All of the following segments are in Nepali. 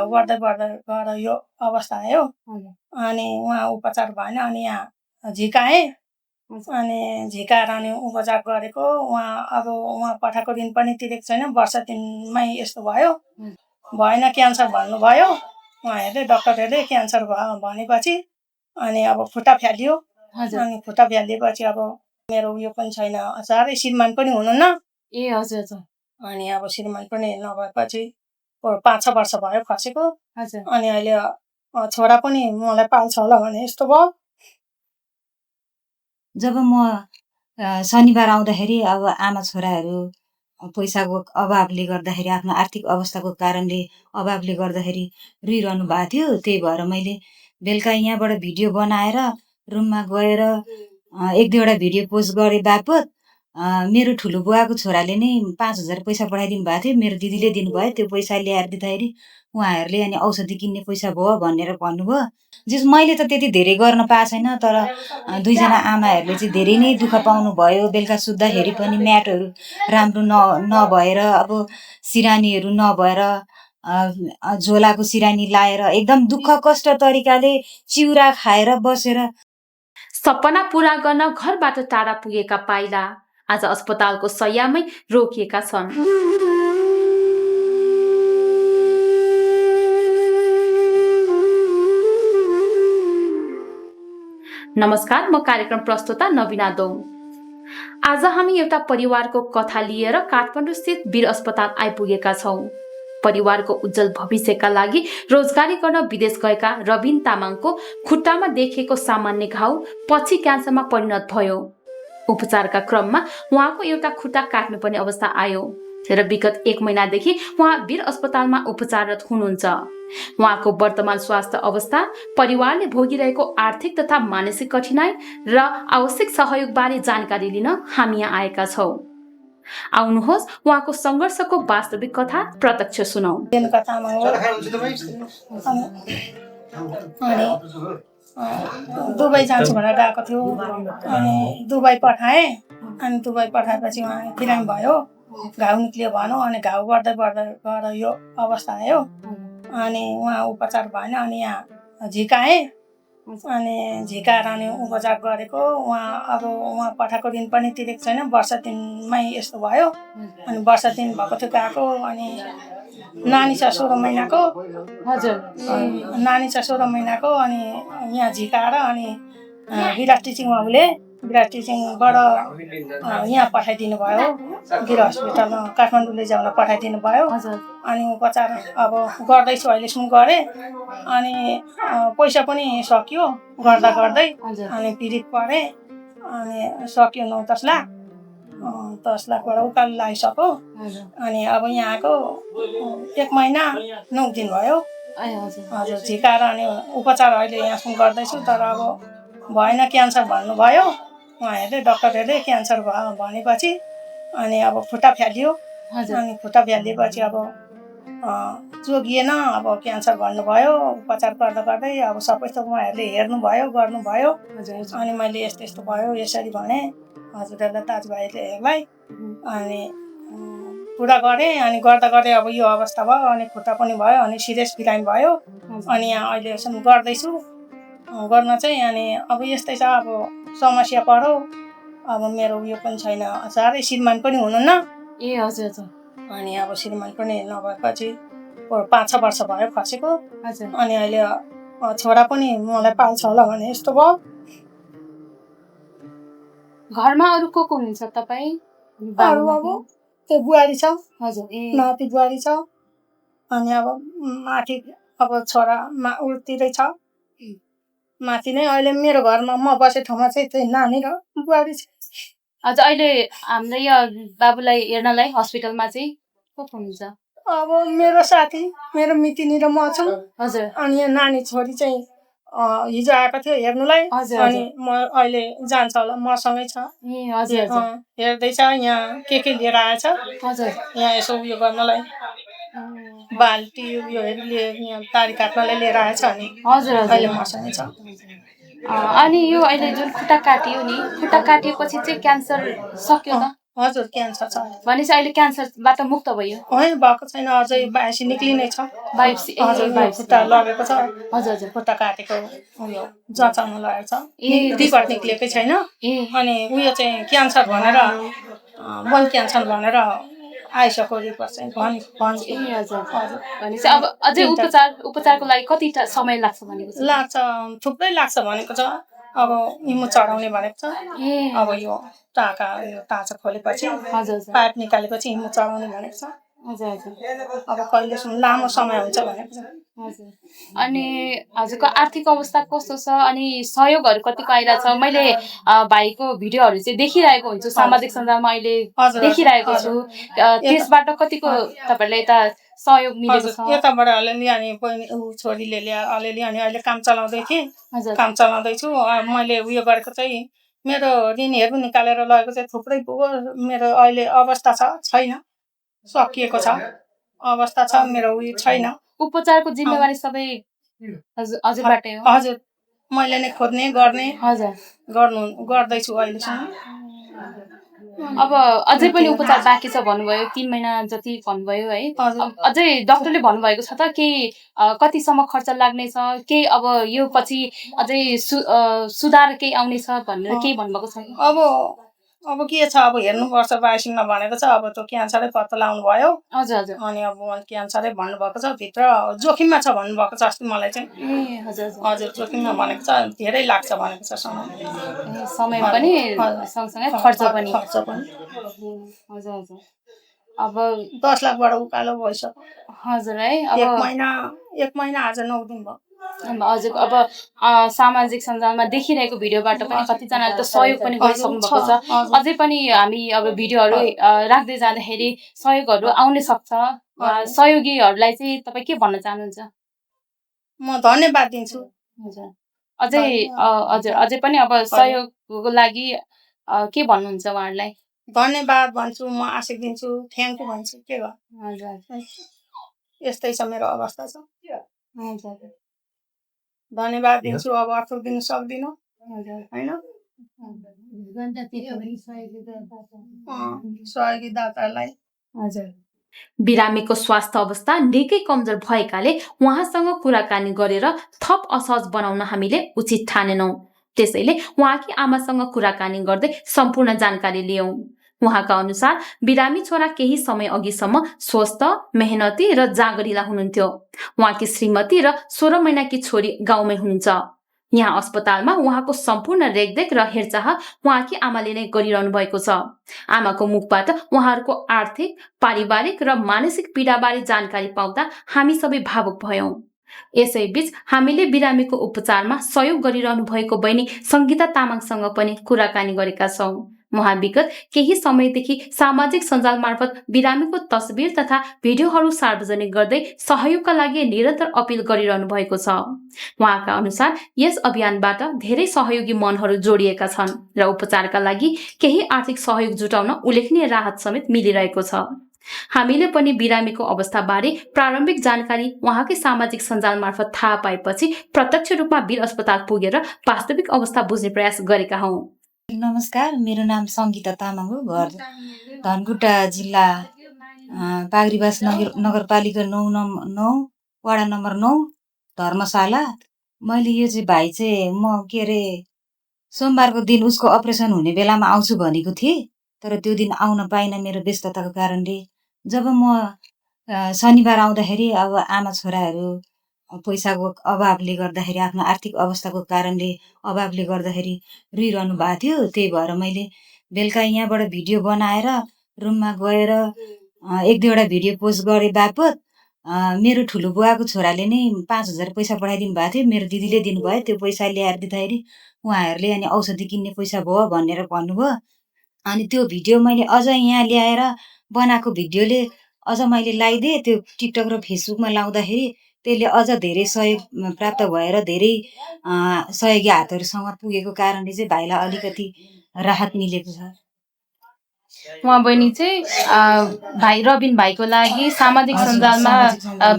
घाउ बढ्दै बढ्दै गएर यो अवस्था आयो। अनि उहाँ उपचार भएन अनि यहाँ झिकाएँ। अनि झिकाएर अनि उपचार गरेको उहाँ पठाएको ऋण पनि तिरेको छैन। वर्ष दिनमै यस्तो भयो। भएन क्यान्सर भन्नुभयो उहाँहरूले, डक्टरहरूले क्यान्सर भयो भनेपछि अनि अब खुट्टा फ्यालियो। अनि खुट्टा फ्यालिएपछि अब मेरो उयो पनि छैन, साह्रै श्रीमान पनि हुनुहुन्न। हजुर हजुर। अनि अब श्रीमान पनि नभएपछि 5-6 वर्ष भयो खसेको। अनि अहिले छोरा पनि मलाई पाल्छ होला भने यस्तो भयो। जब म शनिबार आउँदाखेरि अब आमा छोराहरू पैसाको अभावले गर्दाखेरि, आफ्नो आर्थिक अवस्थाको कारणले अभावले गर्दाखेरि रुइरहनु भएको थियो। त्यही भएर मैले बेलुका यहाँबाट भिडियो बनाएर रुममा गएर 1-2वटा भिडियो पोस्ट गरे बापत मेरो ठुलो बुवाको छोराले नै 5,000 पैसा पठाइदिनु भएको थियो। मेरो दिदीले दिनुभयो। त्यो पैसा ल्याएर दिँदाखेरि उहाँहरूले अनि औषधि किन्ने पैसा भयो भनेर भन्नुभयो। जस मैले त त्यति धेरै गर्न पाएको छैन, तर 2जना आमाहरूले चाहिँ धेरै नै दुःख पाउनु भयो। बेलुका सुत्दाखेरि पनि म्याटहरू राम्रो नभएर, अब सिरानीहरू नभएर, झोलाको सिरानी लाएर एकदम दुःख कष्ट तरिकाले चिउरा खाएर बसेर सपना पूरा गर्न घरबाट टाढा पुगेका पाइला आज अस्पतालको शय्यामै रोकिएका छन्। नमस्कार, म कार्यक्रम प्रस्तुता नवीना दौङ। आज हामी एउटा परिवारको कथा लिएर काठमाडौँ स्थित वीर अस्पताल आइपुगेका छौं। परिवारको उज्जवल भविष्यका लागि रोजगारी गर्न विदेश गएका रबिन तामाङको खुट्टामा देखिएको सामान्य घाउ पछि क्यान्सरमा परिणत भयो। उपचारका क्रममा उहाँको एउटा खुट्टा काट्नुपर्ने अवस्था आयो र विगत 1 महिनादेखि उहाँ वीर अस्पतालमा उपचाररत हुनुहुन्छ। उहाँको वर्तमान स्वास्थ्य अवस्था, परिवारले भोगिरहेको आर्थिक तथा मानसिक कठिनाई र आवश्यक सहयोगबारे जानकारी लिन हामी यहाँ आएका छौं। आउनुहोस् उहाँको संघर्षको वास्तविक कथा प्रत्यक्ष सुनौ। दुबई जान्छु भनेर गएको थियो। अनि दुबई पठाएँ। अनि दुबई पठाएपछि उहाँ बिरामी भयो, घाउ निक्लियो भनौँ। अनि घाउ बढ्दै बढ्दै गएर यो अवस्था आयो। अनि उहाँ उपचार भएन अनि यहाँ झिकाएँ। अनि झिकाएर अनि उपचार गरेको। उहाँ पठाएको ऋण पनि तिरेको छैन। वर्ष दिनमै यस्तो भयो। अनि वर्ष दिन भएको थियो गएको। अनि नानी छ 16 महिनाको। नानी छ 16 महिनाको। अनि यहाँ झिकाएर अनि विराट टिचिङमा विराट टिचिङबाट यहाँ पठाइदिनु भयो। वीर हस्पिटलमा काठमाडौँ लैजाउन पठाइदिनु भयो। अनि उपचार अब गर्दैछु, अहिलेसम्म गरेँ। अनि पैसा पनि सकियो गर्दा गर्दै। अनि पीडित परेँ। अनि सक्यो 9-10 लाख। 10 लाखबाट उकालो लगाइसक्यो। अनि अब यहाँ आएको 1 महिना 9 दिन भयो। हजुर, झिकाएर अनि उपचार अहिले यहाँसम्म गर्दैछु। तर अब भएन क्यान्सर भन्नुभयो उहाँहरूले, डक्टरहरूले क्यान्सर भयो भनेपछि अनि अब खुट्टा फ्यालियो। अनि खुट्टा फ्यालिएपछि अब जोगिएन। अब क्यान्सर भन्नुभयो। उपचार गर्दा गर्दै अब सबै थोक उहाँहरूले हेर्नुभयो, गर्नुभयो। अनि मैले यस्तो यस्तो भयो यसरी भने हजुरहरूलाई दाजुभाइहरूलाई अनि पुरा गरेँ। अनि गर्दा गर्दै अब यो अवस्था भयो। अनि खुट्टा पनि भयो। अनि सिरियस बिरामी भयो। अनि यहाँ अहिलेसम्म गर्दैछु। गर्न चाहिँ अनि अब यस्तै छ। अब समस्या पर्यो। अब मेरो उयो पनि छैन, साह्रै श्रीमान पनि हुनुहुन्न। अनि अब श्रीमान पनि नभएपछि 5-6 वर्ष भयो खसेको। अनि अहिले छोरा पनि मलाई पाल्छ होला भने यस्तो भयो। घरमा अरू को हुनुहुन्छ तपाईँ? अरू अब त्यो बुहारी छ। नाति बुहारी छ। अनि अब माथि अब छोरा उतिरै छ। माथि नै अहिले मेरो घरमा म बसे ठाउँमा चाहिँ त्यही नानी र बुहारी छ। अहिले हाम्रो यो बाबुलाई हेर्नलाई हस्पिटलमा चाहिँ को हुनुहुन्छ? अब मेरो साथी, मेरो मितिनी र म छु। अनि यहाँ नानी छोरी चाहिँ हिजो आएको थियो हेर्नुलाई। अनि म अहिले जान्छ होला, मसँगै छ। हेर्दैछ। यहाँ के लिएर आएछ। यहाँ यसो उयो गर्नलाई बाल्टी उयोहरू लिएर यहाँ दाढी काट्नलाई लिएर आएछ। अनि अहिले मसँगै छ। अनि यो अहिले जुन खुट्टा काटियो नि, खुट्टा काटिएपछि चाहिँ क्यान्सर सक्यो त? हजुर क्यान्सर छ भनेपछि अहिले क्यान्सरबाट मुक्त भयो होइन भएको छैन अझै बायोप्सी निक्लिनै छ बायोप्सी हजुर यो खुट्टा लगेको छ हजुर हजुर खुट्टा काटेको उयो जचाउनु लगेको छ ए टिकट निक्लिएकै छैन ए अनि उयो चाहिँ क्यान्सर भनेर बोन क्यान्सर भनेर आइसक्यो रिपोर्ट चाहिँ भन्छ ए हजुर हजुर भनेपछि अब अझै उपचारको लागि कति समय लाग्छ भनेको छ लाग्छ थुप्रै लाग्छ भनेको छ अब इमु चढाउने भनेको छ ए अब यो टाँचा खोलेपछि हजुर हजुर पाइप निकालेपछि हिमो चढाउने भनेको छ हजुर हजुर अब कहिलेसम्म लामो समय हुन्छ भनेको छ हजुर अनि हजुरको आर्थिक अवस्था कस्तो छ अनि सहयोगहरू कतिको आइरहेछ मैले भाइको भिडियोहरू चाहिँ देखिरहेको हुन्छु सामाजिक सञ्जालमा अहिले हजुर, देखिरहेको छु त्यसबाट कतिको तपाईँहरूलाई यता सहयोग मिलेको छ यताबाट अलिअलि अनि बहिनी छोरीले ल्याएर अलिअलि अनि अहिले काम चलाउँदै थिएँ हजुर काम चलाउँदैछु मैले उयो गरेको चाहिँ मेरो ऋणहरू निकालेर लगेको चाहिँ थुप्रै पुग्यो मेरो अहिले अवस्था छैन सकिएको छ अवस्था छ मेरो उयो छैन उपचारको जिम्मेवारी सबै हजुरबाटै हो हजुर मैले नै खोज्ने गर्ने हजुर गर्दैछु अहिलेसम्म अब अझै पनि उपचार बाँकी छ भन्नुभयो 3 महिना जति भन्नुभयो है अब अझै डाक्टरले भन्नुभएको छ त केही कतिसम्म खर्च लाग्नेछ केही अब यो पछि अझै सुधार केही आउनेछ भनेर केही भन्नुभएको छ अब के छ अब हेर्नुपर्छ बायोप्सीमा भनेको छ अब त्यो क्यान्सरै पत्ता लगाउनु भयो हजुर हजुर अनि अब क्यान्सरै भन्नुभएको छ भित्र जोखिममा छ भन्नुभएको छ अस्ति मलाई चाहिँ ए हजुर हजुर जोखिममा भनेको छ धेरै लाग्छ भनेको छ समय पनि सँगसँगै खर्च पनि हजुर हजुर अब 10 लाखबाट उकालो भइसक्यो हजुर है अब एक महिना आज 9 दिन भयो हजुर अब सामाजिक सञ्जालमा देखिरहेको भिडियोबाट पनि कतिजनाले त सहयोग पनि गरिसक्नु भएको छ अझै पनि हामी अब भिडियोहरू राख्दै जाँदाखेरि सहयोगहरू आउन सक्छ सहयोगीहरूलाई चाहिँ तपाईँ के भन्न चाहनुहुन्छ म धन्यवाद दिन्छु हजुर अझै पनि अब सहयोगको लागि के भन्नुहुन्छ उहाँहरूलाई धन्यवाद भन्छु म आशिक दिन्छु थ्याङ्क यू भन्छु के गर्नु हजुर यस्तै छ मेरो अवस्था छ हजुर धन्यवाद दिन्छु अब अर्थ दिन सक्दिनँ होइन सहयोगी दातालाई हजुर बिरामीको स्वास्थ्य अवस्था निकै कमजोर भएकाले उहाँसँग कुराकानी गरेर थप असहज बनाउन हामीले उचित ठानेनौं त्यसैले उहाँकी आमासँग कुराकानी गर्दै सम्पूर्ण जानकारी लियौं उहाँका अनुसार बिरामी छोरा केही समय अघिसम्म स्वस्थ मेहनती र जाँगरिला हुनुहुन्थ्यो उहाँकी श्रीमती र 16 महिनाकी छोरी गाउँमै हुनुहुन्छ यहाँ अस्पतालमा उहाँको सम्पूर्ण रेखदेख र हेरचाह उहाँकी आमाले नै गरिरहनु भएको छ आमाको मुखबाट उहाँहरूको आर्थिक पारिवारिक र मानसिक पीडाबारे जानकारी पाउँदा हामी सबै भावुक भयौं यसैबीच हामीले बिरामीको उपचारमा सहयोग गरिरहनु भएको बहिनी संगीता तामाङसँग पनि कुराकानी गरेका छौं उहाँ विगत केही समयदेखि सामाजिक सञ्जाल मार्फत बिरामीको तस्बिर तथा भिडियोहरू सार्वजनिक गर्दै सहयोगका लागि निरन्तर अपील गरिरहनु भएको छ उहाँका अनुसार यस अभियानबाट धेरै सहयोगी मनहरू जोडिएका छन् र उपचारका लागि केही आर्थिक सहयोग जुटाउन उल्लेखनीय राहत समेत मिलिरहेको छ हामीले पनि बिरामीको अवस्थाबारे प्रारम्भिक जानकारी उहाँकै सामाजिक सञ्जाल मार्फत थाहा पाएपछि प्रत्यक्ष रूपमा वीर अस्पताल पुगेर वास्तविक अवस्था बुझ्ने प्रयास गरेका हौं नमस्कार मेरो नाम संगीता तामाङ हो घर धनकुटा जिल्ला पागरीबास नगरपालिका 9 वडा नम्बर 9 धर्मशाला मैले यो चाहिँ भाइ चाहिँ म के अरे सोमबारको दिन उसको अपरेसन हुने बेलामा आउँछु भनेको थिएँ तर त्यो दिन आउन पाइनँ मेरो व्यस्तताको कारणले जब म शनिबार आउँदाखेरि अब आमा छोराहरू पैसाको अभावले गर्दाखेरि आफ्नो आर्थिक अवस्थाको कारणले अभावले गर्दाखेरि रुइरहनु भएको थियो त्यही भएर मैले बेलुका यहाँबाट भिडियो बनाएर रुममा गएर 1-2वटा भिडियो पोस्ट गरे बापत मेरो ठुलो बुवाको छोराले नै 5000 पैसा पठाइदिनु भएको थियो मेरो दिदीले दिनुभयो त्यो पैसा ल्याएर दिँदाखेरि उहाँहरूले अनि औषधि किन्ने पैसा भयो भनेर भन्नुभयो अनि त्यो भिडियो मैले अझ यहाँ ल्याएर बनाएको भिडियोले अझ मैले लगाइदिएँ त्यो टिकटक र फेसबुकमा लाउँदाखेरि त्यसले अझ धेरै सहयोग प्राप्त भएर धेरै सहयोगी हातहरूसँग पुगेको कारणले चाहिँ भाइलाई अलिकति राहत मिलेको छ उहाँ बहिनी चाहिँ भाइ रबिन भाइको लागि सामाजिक सञ्जालमा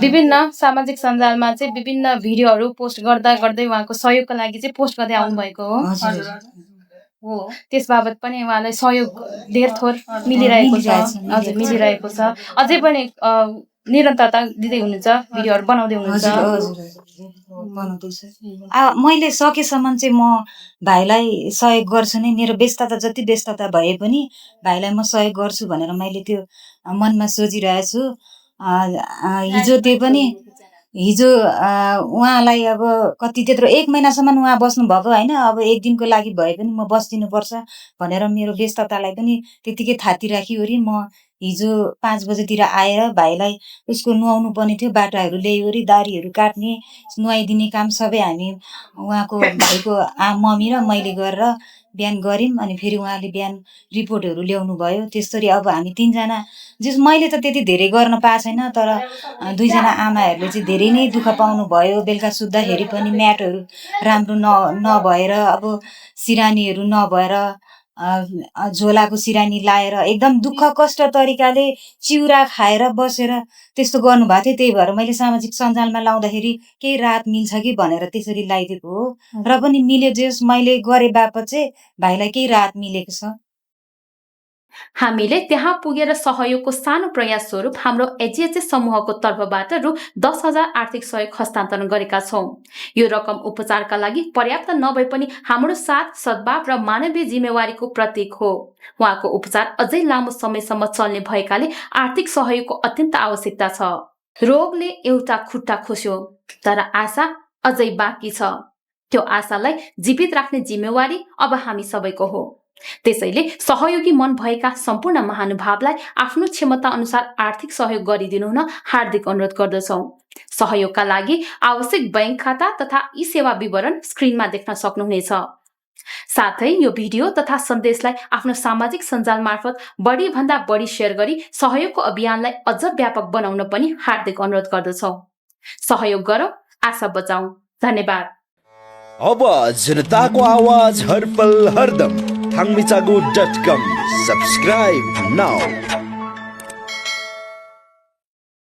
विभिन्न सामाजिक सञ्जालमा चाहिँ विभिन्न भिडियोहरू पोस्ट गर्दै उहाँको सहयोगको लागि चाहिँ पोस्ट गर्दै आउनु भएको हो हो त्यस बाबत पनि उहाँलाई सहयोग धेर थोर मिलिरहेको छ। हजुर मिलिरहेको छ। अझै पनि निरन्तरता दिँदै हुनुहुन्छ, भिडियोहरू बनाउँदै हुनुहुन्छ। बनाउँदैछु। मैले सकेसम्म चाहिँ म भाइलाई सहयोग गर्छु नै। मेरो व्यस्तता जति व्यस्तता भए पनि भाइलाई म सहयोग गर्छु भनेर मैले त्यो मनमा सोचिरहेको छु। हिजो त्यो पनि उहाँलाई अब कति त्यत्रो 1 महिनासम्म उहाँ बस्नुभएको होइन। अब 1 दिनको लागि भए पनि म बस्दिनुपर्छ भनेर मेरो व्यस्ततालाई पनि त्यतिकै थाती राखिवरी म हिजो 5 बजेतिर आएर भाइलाई उसको नुहाउनु पर्ने थियो, बाटाहरू ल्याइवरी दारीहरू काट्ने नुहाइदिने काम सबै हामी उहाँको भाइको मम्मी र मैले गरेर बिहान गऱ्यौँ। अनि फेरि उहाँले बिहान रिपोर्टहरू ल्याउनु भयो। त्यसरी अब हामी 3 जना मैले त त्यति धेरै गर्न पाएको छैन, तर 2 जना आमाहरूले चाहिँ धेरै नै दुःख पाउनु भयो। बेलुका सुत्दाखेरि पनि म्याटहरू राम्रो नभएर, अब सिरानीहरू नभएर, झोलाको सिरानी लाएर एकदम दुःख कष्ट तरिकाले चिउरा खाएर बसेर त्यस्तो गर्नुभएको थियो। त्यही भएर मैले सामाजिक सञ्जालमा लाउँदाखेरि केही राहत मिल्छ कि भनेर त्यसरी लगाइदिएको हो। र पनि मिल्यो जस मैले गरे बापत चाहिँ भाइलाई केही राहत मिलेको छ। हामीले त्यहाँ पुगेर सहयोगको सानो प्रयास स्वरूप हाम्रो एचएचएस समूहको तर्फबाट रु 10,000 आर्थिक सहयोग हस्तान्तरण गरेका छौं। यो रकम उपचारका लागि पर्याप्त नभए पनि हाम्रो साथ सद्भाव र मानवीय जिम्मेवारीको प्रतीक हो। उहाँको उपचार अझै लामो समयसम्म चल्ने भएकाले आर्थिक सहयोगको अत्यन्त आवश्यकता छ। रोगले एउटा खुट्टा खोस्यो, तर आशा अझै बाँकी छ। त्यो आशालाई जीवित राख्ने जिम्मेवारी अब हामी सबैको हो। त्यसैले सहयोगी मन भएका सम्पूर्ण महानुभावलाई आफ्नो क्षमता अनुसार आर्थिक सहयोग गरिदिनु हुन हार्दिक अनुरोध गर्दछौं। सहयोगका लागि आवश्यक बैंक खाता तथा ई सेवा विवरण स्क्रिनमा देख्न सक्नुहुनेछ। साथै यो भिडियो तथा सन्देशलाई आफ्नो सामाजिक सञ्जाल मार्फत बढी भन्दा बढी शेयर गरी सहयोगको अभियानलाई अझ व्यापक बनाउन पनि हार्दिक अनुरोध गर्दछौं। सहयोग गरौं, आशा बचाउँ। धन्यवाद। अब जनताको आवाज हरपल हरदम थाङमिचागो.com सब्सक्राइब नाउ।